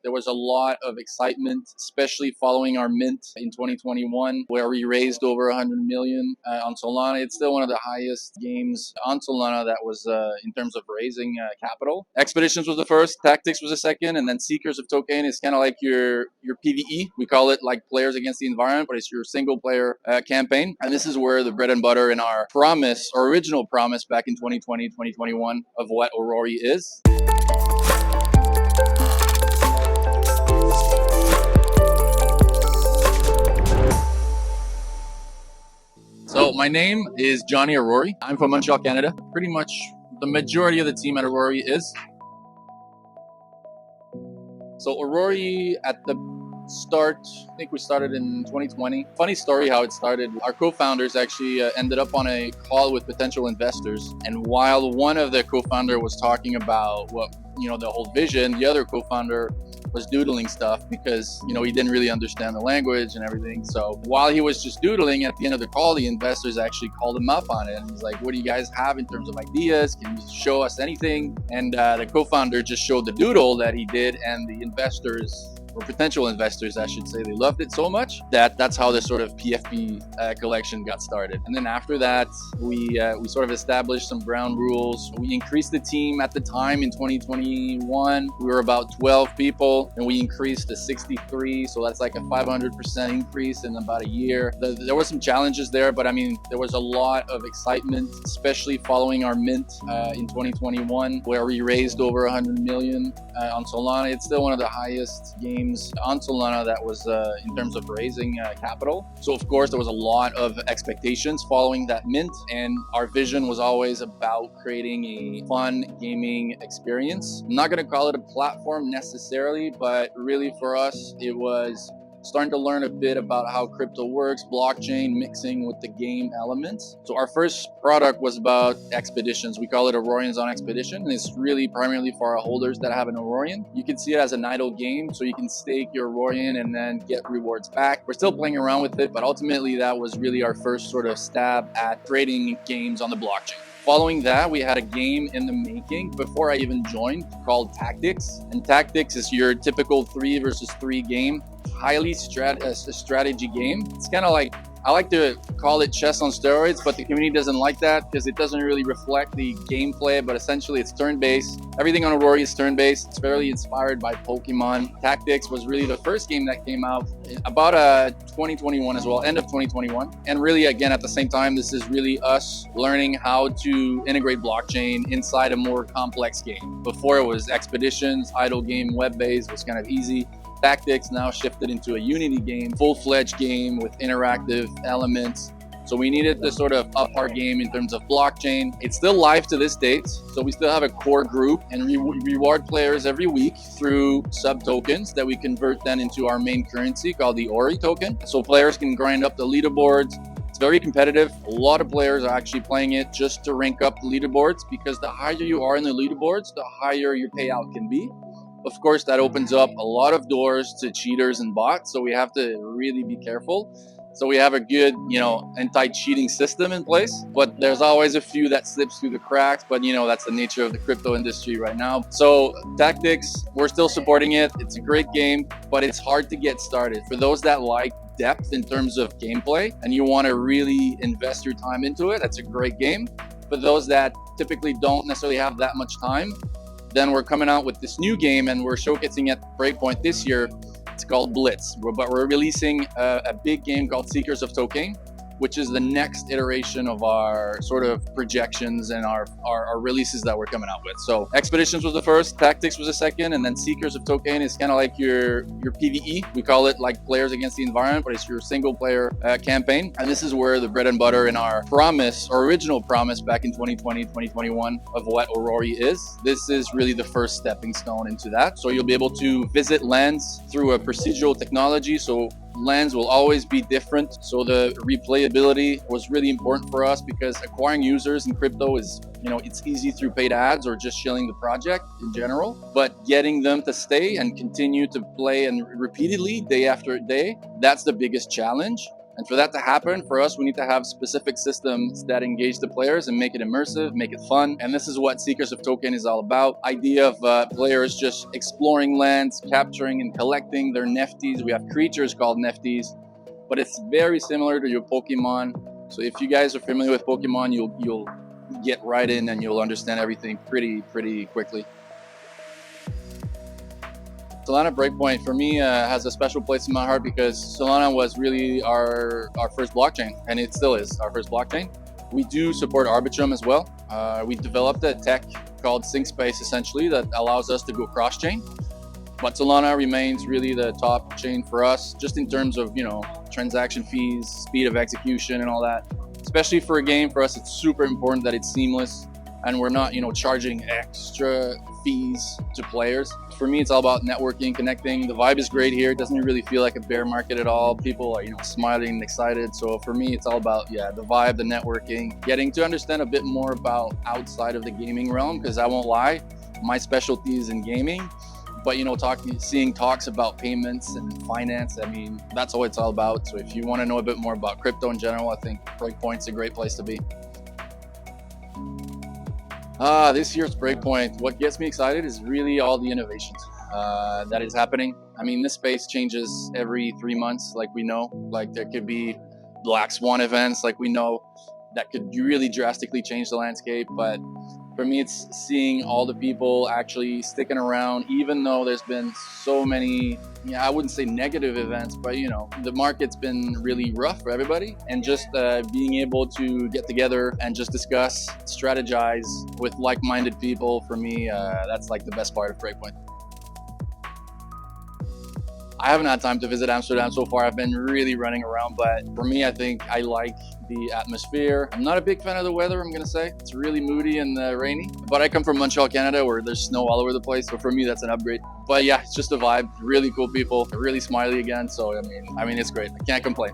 there was a lot of excitement, especially following our mint in 2021, where we raised over 100 million on Solana. It's still one of the highest games on Solana that was in terms of raising capital. Expeditions was the first, Tactics was the second, and then Seekers of Tokané is kind of like your PvE. We call it like players against the environment, but it's your single player campaign. And this is where the bread and butter in our promise, our original promise back in 2020, 2021 of what Aurory is. So my name is Johnny Aurory. I'm from Montreal, Canada. Pretty much the majority of the team at Aurory is. So Aurory at the start, I think we started in 2020. Funny story how it started. Our co-founders actually ended up on a call with potential investors. And while one of the co-founder was talking about the whole vision, the other co-founder was doodling stuff because, he didn't really understand the language and everything. So while he was just doodling, at the end of the call, the investors actually called him up on it. And he's like, what do you guys have in terms of ideas? Can you show us anything? And the co-founder just showed the doodle that he did, and the investors, or potential investors, I should say, they loved it so much that that's how the sort of PFP collection got started. And then after that, we sort of established some ground rules. We increased the team at the time in 2021. We were about 12 people, and we increased to 63. So that's like a 500% increase in about a year. There were some challenges there, but I mean, there was a lot of excitement, especially following our mint in 2021, where we raised over 100 million on Solana. It's still one of the highest games on Solana that was in terms of raising capital. So of course there was a lot of expectations following that mint, and our vision was always about creating a fun gaming experience. I'm not going to call it a platform necessarily, but really for us it was starting to learn a bit about how crypto works, blockchain mixing with the game elements. So our first product was about expeditions. We call it Aurorians on Expedition, and it's really primarily for our holders that have an Aurorian. You can see it as an idle game, so you can stake your Aurorian and then get rewards back. We're still playing around with it, but ultimately that was really our first sort of stab at creating games on the blockchain. Following that, we had a game in the making before I even joined called Tactics. And Tactics is your typical 3 versus 3 game, highly strategy game. It's kind of like, I like to call it chess on steroids, but the community doesn't like that because it doesn't really reflect the gameplay, but essentially it's turn-based. Everything on Aurory is turn-based. It's fairly inspired by Pokemon. Tactics was really the first game that came out about 2021 as well, end of 2021. And really, again, at the same time, this is really us learning how to integrate blockchain inside a more complex game. Before it was expeditions, idle game, web-based, was kind of easy. Tactics now shifted into a Unity game, full-fledged game with interactive elements. So we needed to sort of up our game in terms of blockchain. It's still live to this date. So we still have a core group, and we reward players every week through sub tokens that we convert then into our main currency called the Aurory token. So players can grind up the leaderboards. It's very competitive. A lot of players are actually playing it just to rank up the leaderboards, because the higher you are in the leaderboards, the higher your payout can be. Of course, that opens up a lot of doors to cheaters and bots, so we have to really be careful. So we have a good, anti-cheating system in place, but there's always a few that slips through the cracks, but that's the nature of the crypto industry right now. So Tactics, we're still supporting it. It's a great game, but it's hard to get started. For those that like depth in terms of gameplay and you want to really invest your time into it, that's a great game. For those that typically don't necessarily have that much time, then we're coming out with this new game, and we're showcasing at Breakpoint this year. It's called Blitz, but we're releasing a big game called Seekers of Tokané, which is the next iteration of our sort of projections and our releases that we're coming out with. So Expeditions was the first, Tactics was the second, and then Seekers of Tokané is kind of like your PvE. We call it like players against the environment, but it's your single player campaign. And this is where the bread and butter in our promise, our original promise back in 2020, 2021 of what Aurory is. This is really the first stepping stone into that. So you'll be able to visit lands through a procedural technology. So lands will always be different. So the replayability was really important for us, because acquiring users in crypto is, it's easy through paid ads or just shilling the project in general, but getting them to stay and continue to play and repeatedly day after day, that's the biggest challenge. And for that to happen, for us, we need to have specific systems that engage the players and make it immersive, make it fun. And this is what Seekers of Tokané is all about. Idea of players just exploring lands, capturing and collecting their Nefties. We have creatures called Nefties, but it's very similar to your Pokemon. So if you guys are familiar with Pokemon, you'll get right in and you'll understand everything pretty quickly. Solana Breakpoint for me has a special place in my heart because Solana was really our first blockchain, and it still is our first blockchain. We do support Arbitrum as well. We developed a tech called SyncSpace essentially that allows us to go cross-chain. But Solana remains really the top chain for us, just in terms of, transaction fees, speed of execution and all that. Especially for a game, for us, it's super important that it's seamless and we're not, charging extra fees to players. For me, it's all about networking, connecting. The vibe is great here. It doesn't really feel like a bear market at all. People are, smiling and excited. So for me, it's all about, the vibe, the networking, getting to understand a bit more about outside of the gaming realm, because I won't lie, my specialty is in gaming. But seeing talks about payments and finance, that's what it's all about. So if you want to know a bit more about crypto in general, I think Breakpoint's a great place to be. This year's Breakpoint, what gets me excited is really all the innovations that is happening. This space changes every 3 months, like we know. Like there could be Black Swan events, like we know, that could really drastically change the landscape. But for me, it's seeing all the people actually sticking around, even though there's been so many, I wouldn't say negative events, but the market's been really rough for everybody. And just being able to get together and just discuss, strategize with like-minded people, for me, that's like the best part of Breakpoint. I haven't had time to visit Amsterdam so far. I've been really running around, but for me, I think I like the atmosphere. I'm not a big fan of the weather, I'm gonna say. It's really moody and rainy, but I come from Montreal, Canada, where there's snow all over the place. So for me, that's an upgrade. But yeah, it's just a vibe. Really cool people, really smiley again. So, it's great. I can't complain.